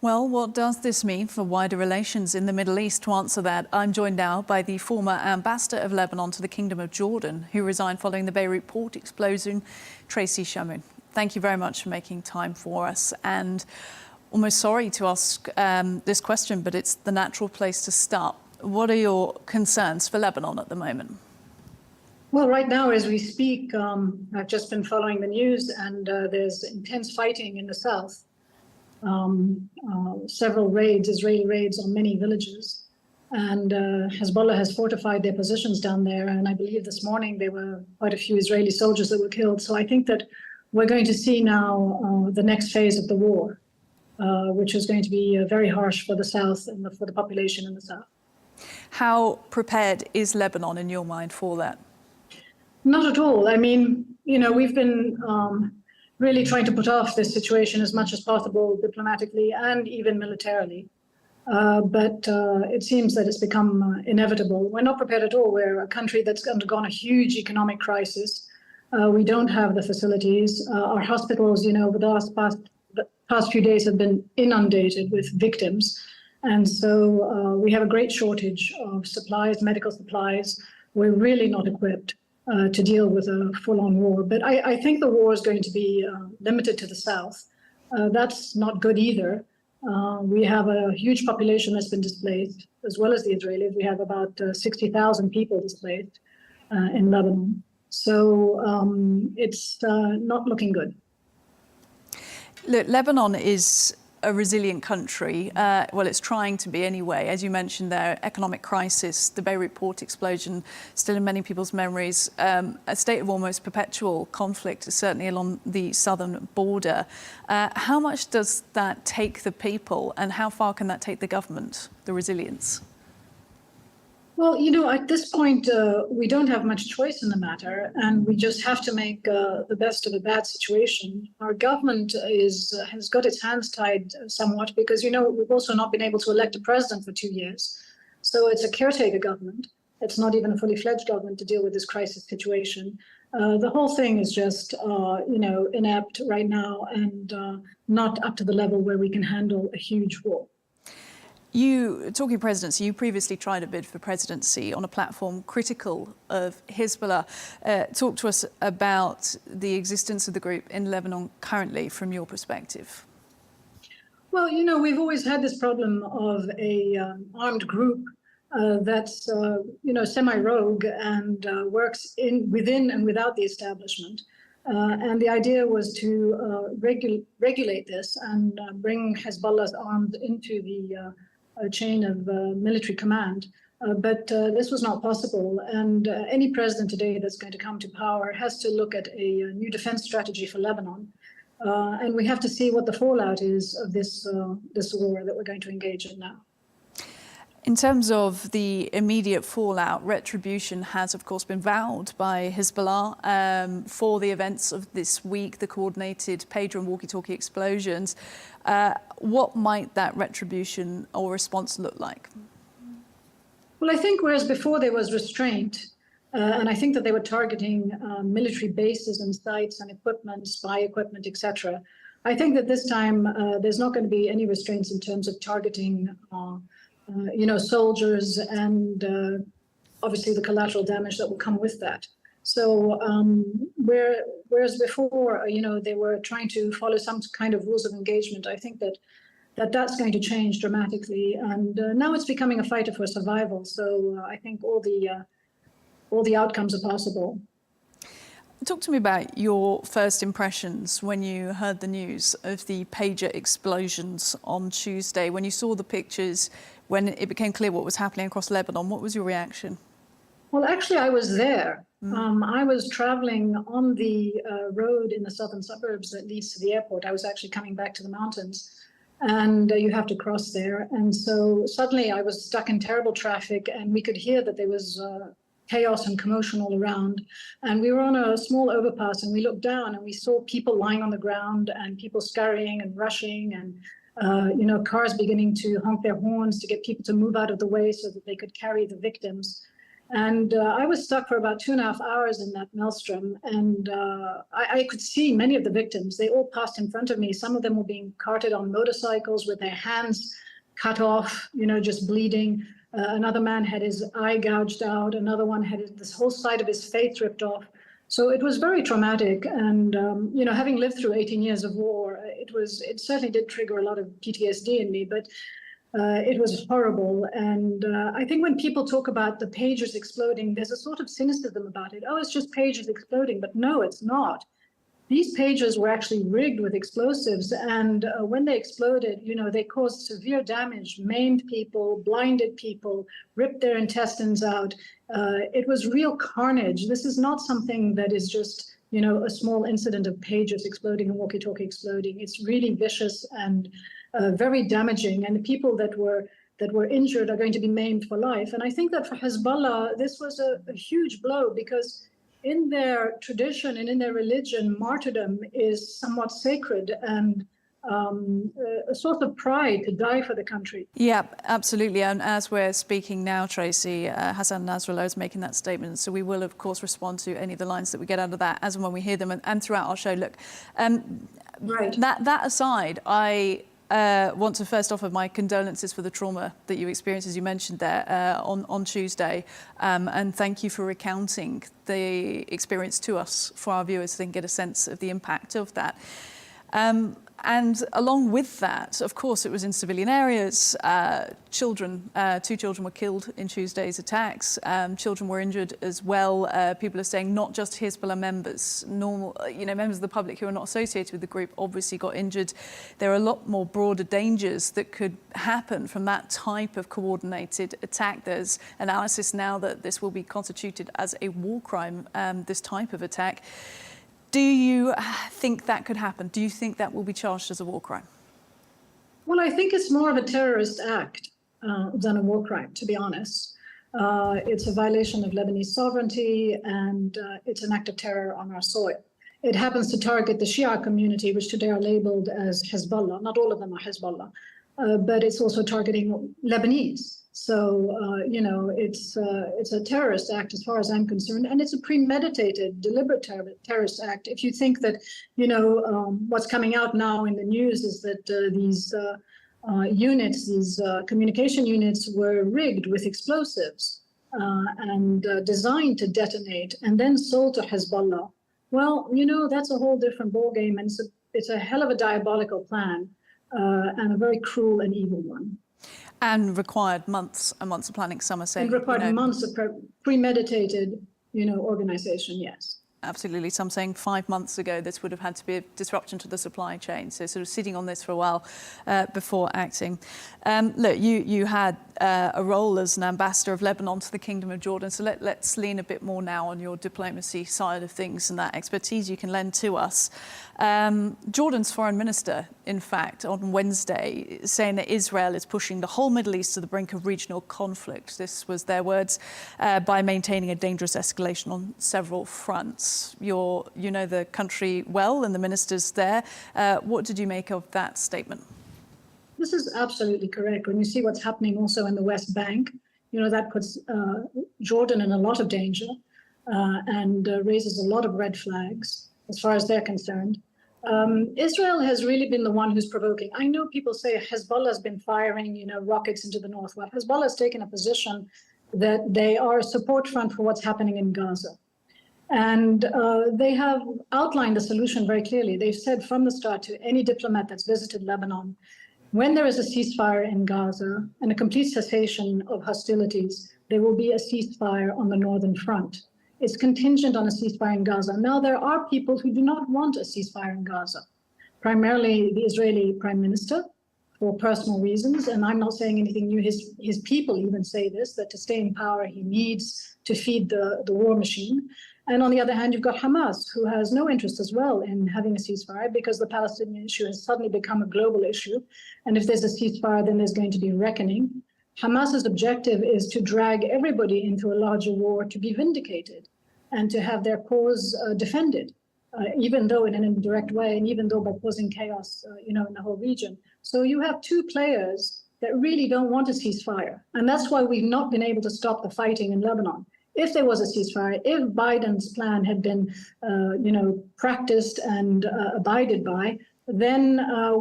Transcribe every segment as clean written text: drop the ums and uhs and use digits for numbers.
Well, what does this mean for wider relations in the Middle East? To answer that, I'm joined now by the former Ambassador of Lebanon to the Kingdom of Jordan, who resigned following the Beirut Port Explosion, Tracy Chamoun. Thank you very much for making time for us. And almost sorry to ask this question, but it's the natural place to start. What are your concerns for Lebanon at the moment? Well, right now, as we speak, I've just been following the news, and there's intense fighting in the south. Several raids, Israeli raids on many villages. And Hezbollah has fortified their positions down there. And I believe this morning there were quite a few Israeli soldiers that were killed. So I think that we're going to see now the next phase of the war, which is going to be very harsh for the south and for the population in the south. How prepared is Lebanon in your mind for that? Not at all. I mean, we've been really trying to put off this situation as much as possible diplomatically and even militarily. But it seems that it's become inevitable. We're not prepared at all. We're a country that's undergone a huge economic crisis. We don't have the facilities. Our hospitals, over the past few days have been inundated with victims. And so we have a great shortage of supplies, medical supplies. We're really not equipped to deal with a full-on war. But I think the war is going to be limited to the south. That's not good either. We have a huge population that's been displaced, as well as the Israelis. We have about 60,000 people displaced in Lebanon. So it's not looking good. Look, Lebanon is a resilient country. Well, it's trying to be anyway. As you mentioned there, economic crisis, the Beirut Port explosion, still in many people's memories, a state of almost perpetual conflict, certainly along the southern border. How much does that take the people, and how far can that take the government, the resilience? Well, at this point, we don't have much choice in the matter, and we just have to make the best of a bad situation. Our government has got its hands tied somewhat because, we've also not been able to elect a president for 2 years. So it's a caretaker government. It's not even a fully fledged government to deal with this crisis situation. The whole thing is just, inept right now and not up to the level where we can handle a huge war. Talking presidency, you previously tried a bid for presidency on a platform critical of Hezbollah. Talk to us about the existence of the group in Lebanon currently from your perspective. Well, we've always had this problem of a armed group that's, semi-rogue and works within and without the establishment. And the idea was to regulate this and bring Hezbollah's arms into the chain of military command. But this was not possible. And any president today that's going to come to power has to look at a new defense strategy for Lebanon. And we have to see what the fallout is of this war that we're going to engage in now. In terms of the immediate fallout, retribution has, of course, been vowed by Hezbollah for the events of this week, the coordinated pager and walkie-talkie explosions. What might that retribution or response look like? Well, I think whereas before there was restraint, and I think that they were targeting military bases and sites and equipment, spy equipment, etc. I think that this time there's not going to be any restraints in terms of targeting soldiers and obviously the collateral damage that will come with that. So whereas before, they were trying to follow some kind of rules of engagement, I think that's going to change dramatically. And now it's becoming a fight for survival. So I think all the outcomes are possible. Talk to me about your first impressions when you heard the news of the pager explosions on Tuesday, when you saw the pictures, when it became clear what was happening across Lebanon. What was your reaction? Well, actually, I was there. I was traveling on the road in the southern suburbs that leads to the airport. I was actually coming back to the mountains, and you have to cross there. And so suddenly I was stuck in terrible traffic, and we could hear that there was chaos and commotion all around. And we were on a small overpass, and we looked down and we saw people lying on the ground and people scurrying and rushing and cars beginning to honk their horns to get people to move out of the way so that they could carry the victims. And I was stuck for about 2.5 hours in that maelstrom. And I could see many of the victims. They all passed in front of me. Some of them were being carted on motorcycles with their hands cut off, just bleeding. Another man had his eye gouged out. Another one had this whole side of his face ripped off. So it was very traumatic. And, having lived through 18 years of war, it certainly did trigger a lot of PTSD in me. But it was horrible. And I think when people talk about the pagers exploding, there's a sort of cynicism about it. Oh, it's just pagers exploding. But no, it's not. These pagers were actually rigged with explosives. And when they exploded, they caused severe damage, maimed people, blinded people, ripped their intestines out. It was real carnage. This is not something that is just, a small incident of pagers exploding and walkie-talkie exploding. It's really vicious and very damaging, and the people that were injured are going to be maimed for life. And I think that for Hezbollah, this was a huge blow, because in their tradition and in their religion, martyrdom is somewhat sacred and a source of pride to die for the country. Yeah, absolutely. And as we're speaking now, Tracy, Hassan Nasrallah is making that statement. So we will, of course, respond to any of the lines that we get out of that as and when we hear them, and throughout our show. Look, right. That aside, I want to first offer my condolences for the trauma that you experienced, as you mentioned there, on Tuesday. And thank you for recounting the experience to us, for our viewers, so they can get a sense of the impact of that. And along with that, of course, it was in civilian areas. Children, 2 children were killed in Tuesday's attacks. Children were injured as well. People are saying not just Hezbollah members, members of the public who are not associated with the group obviously got injured. There are a lot more broader dangers that could happen from that type of coordinated attack. There's analysis now that this will be constituted as a war crime, this type of attack. Do you think that could happen? Do you think that will be charged as a war crime? Well, I think it's more of a terrorist act than a war crime, to be honest. It's a violation of Lebanese sovereignty, and it's an act of terror on our soil. It happens to target the Shia community, which today are labeled as Hezbollah. Not all of them are Hezbollah, but it's also targeting Lebanese. So, it's a terrorist act as far as I'm concerned, and it's a premeditated, deliberate terrorist act. If you think that, what's coming out now in the news is that these units, these communication units were rigged with explosives and designed to detonate and then sold to Hezbollah. Well, that's a whole different ballgame, and it's a hell of a diabolical plan and a very cruel and evil one. And required months and months of planning, some are saying. And required months of premeditated, organization, yes. Absolutely. Some saying 5 months ago this would have had to be a disruption to the supply chain. So sort of sitting on this for a while before acting. Look, you had a role as an ambassador of Lebanon to the Kingdom of Jordan. So let's lean a bit more now on your diplomacy side of things and that expertise you can lend to us. Jordan's foreign minister, in fact, on Wednesday, saying that Israel is pushing the whole Middle East to the brink of regional conflict. This was their words, by maintaining a dangerous escalation on several fronts. You know the country well and the ministers there. What did you make of that statement? This is absolutely correct. When you see what's happening also in the West Bank, that puts Jordan in a lot of danger and raises a lot of red flags as far as they're concerned. Israel has really been the one who's provoking. I know people say Hezbollah has been firing, rockets into the north. Well, Hezbollah has taken a position that they are a support front for what's happening in Gaza. And they have outlined the solution very clearly. They've said from the start to any diplomat that's visited Lebanon, when there is a ceasefire in Gaza and a complete cessation of hostilities, there will be a ceasefire on the northern front. It's contingent on a ceasefire in Gaza. Now, there are people who do not want a ceasefire in Gaza, primarily the Israeli prime minister, for personal reasons. And I'm not saying anything new. His people even say this, that to stay in power, he needs to feed the war machine. And on the other hand, you've got Hamas, who has no interest as well in having a ceasefire, because the Palestinian issue has suddenly become a global issue. And if there's a ceasefire, then there's going to be reckoning. Hamas's objective is to drag everybody into a larger war to be vindicated and to have their cause defended, even though in an indirect way, and even though by causing chaos, in the whole region. So you have two players that really don't want a ceasefire. And that's why we've not been able to stop the fighting in Lebanon. if there was a ceasefire, if Biden's plan had been, practiced and abided by, then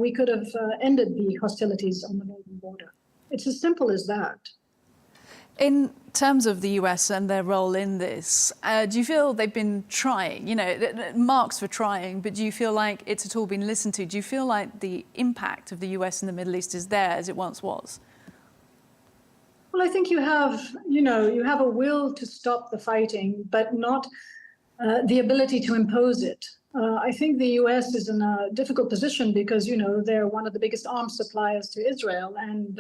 we could have ended the hostilities on the northern border. It's as simple as that. In terms of the US and their role in this, do you feel they've been trying? Marks for trying, but do you feel like it's at all been listened to? Do you feel like the impact of the US in the Middle East is there as it once was? Well, I think you have a will to stop the fighting, but not the ability to impose it. I think the US is in a difficult position because, they're one of the biggest arms suppliers to Israel, and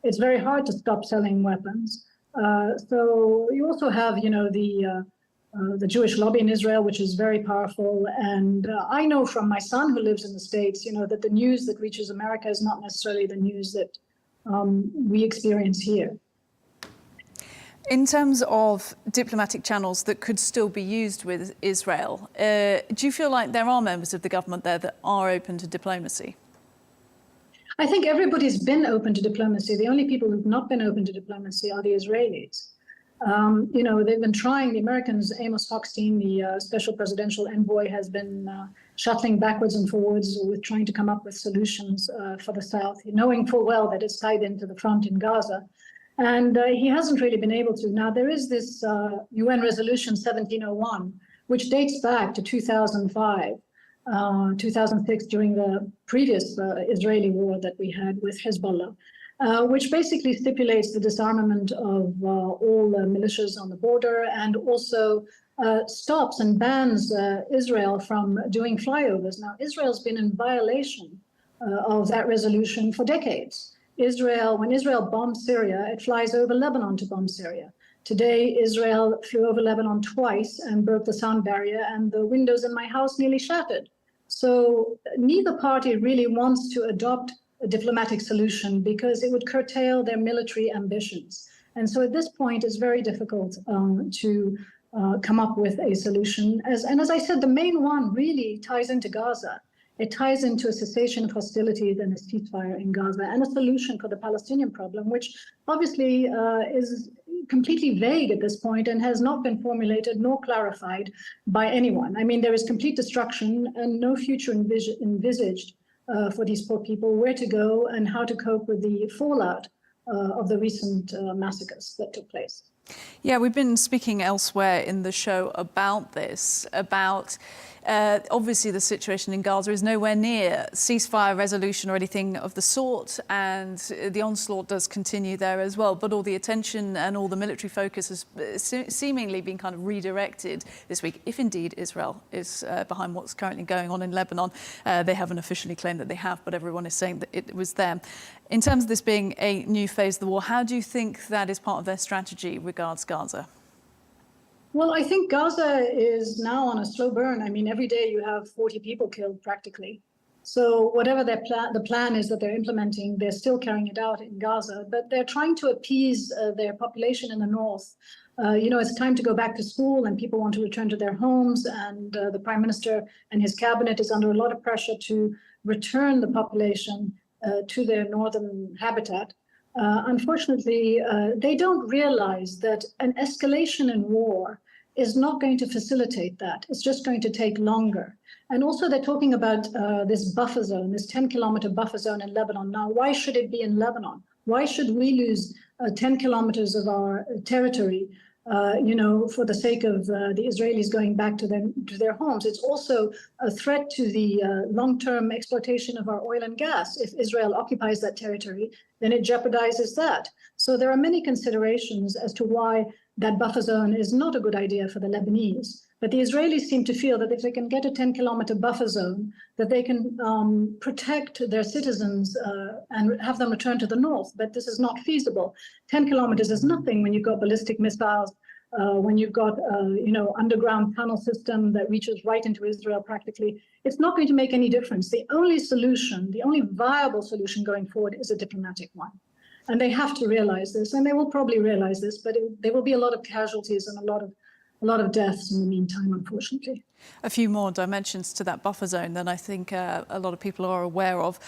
it's very hard to stop selling weapons. So you also have, the Jewish lobby in Israel, which is very powerful. And I know from my son who lives in the States, that the news that reaches America is not necessarily the news that we experience here. In terms of diplomatic channels that could still be used with Israel, do you feel like there are members of the government there that are open to diplomacy? I think everybody's been open to diplomacy. The only people who've not been open to diplomacy are the Israelis. They've been trying. The Americans, Amos Hochstein, the special presidential envoy, has been shuttling backwards and forwards with trying to come up with solutions for the South, knowing full well that it's tied into the front in Gaza. And he hasn't really been able to. Now, there is this UN Resolution 1701, which dates back to 2005. 2006, during the previous Israeli war that we had with Hezbollah, which basically stipulates the disarmament of all militias on the border and also stops and bans Israel from doing flyovers. Now, Israel's been in violation of that resolution for decades. When Israel bombs Syria, it flies over Lebanon to bomb Syria. Today, Israel flew over Lebanon twice and broke the sound barrier, and the windows in my house nearly shattered. So neither party really wants to adopt a diplomatic solution because it would curtail their military ambitions. And so at this point, it's very difficult to come up with a solution. And as I said, the main one really ties into Gaza. It ties into a cessation of hostilities and a ceasefire in Gaza and a solution for the Palestinian problem, which obviously is completely vague at this point and has not been formulated nor clarified by anyone. I mean, there is complete destruction and no future envisaged for these poor people, where to go and how to cope with the fallout of the recent massacres that took place. Yeah, we've been speaking elsewhere in the show about this, obviously the situation in Gaza is nowhere near ceasefire resolution or anything of the sort, and the onslaught does continue there as well. But all the attention and all the military focus has seemingly been kind of redirected this week, if indeed Israel is behind what's currently going on in Lebanon. They haven't officially claimed that they have, but everyone is saying that it was them. In terms of this being a new phase of the war, how do you think that is part of their strategy regards Gaza? Well, I think Gaza is now on a slow burn. I mean, every day you have 40 people killed practically. So whatever the plan is that they're implementing, they're still carrying it out in Gaza, but they're trying to appease their population in the north. It's time to go back to school and people want to return to their homes, and the prime minister and his cabinet is under a lot of pressure to return the population to their northern habitat. Unfortunately, they don't realize that an escalation in war is not going to facilitate that. It's just going to take longer. And also they're talking about this buffer zone, this 10-kilometer buffer zone in Lebanon. Now, why should it be in Lebanon? Why should we lose 10 kilometers of our territory, for the sake of the Israelis going back to their homes? It's also a threat to the long-term exploitation of our oil and gas. If Israel occupies that territory, then it jeopardizes that. So there are many considerations as to why that buffer zone is not a good idea for the Lebanese. But the Israelis seem to feel that if they can get a 10-kilometer buffer zone, that they can protect their citizens and have them return to the north. But this is not feasible. 10 kilometers is nothing when you've got ballistic missiles, when you've got underground tunnel system that reaches right into Israel practically. It's not going to make any difference. The only solution, the only viable solution going forward is a diplomatic one. And they have to realize this, and they will probably realize this, but there will be a lot of casualties and a a lot of deaths in the meantime, unfortunately. A few more dimensions to that buffer zone than I think a lot of people are aware of.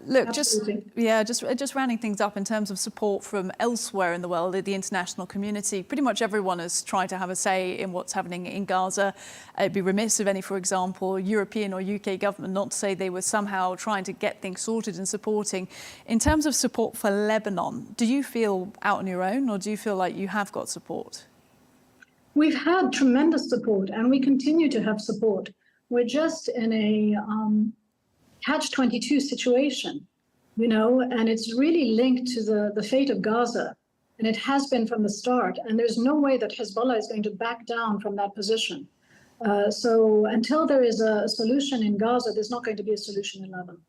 Look, just rounding things up in terms of support from elsewhere in the world, the international community, pretty much everyone has tried to have a say in what's happening in Gaza. It'd be remiss of any, for example, European or UK government not to say they were somehow trying to get things sorted and supporting. In terms of support for Lebanon, do you feel out on your own, or do you feel like you have got support? We've had tremendous support, and we continue to have support. We're just in a catch-22 situation, you know, and it's really linked to the fate of Gaza, and it has been from the start. And there's no way that Hezbollah is going to back down from that position. So until there is a solution in Gaza, there's not going to be a solution in Lebanon.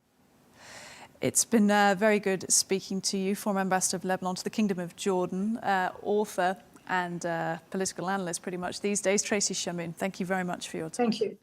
It's been very good speaking to you, former Ambassador of Lebanon to the Kingdom of Jordan, author and political analyst pretty much these days, Tracy Chamoun. Thank you very much for your time. Thank you.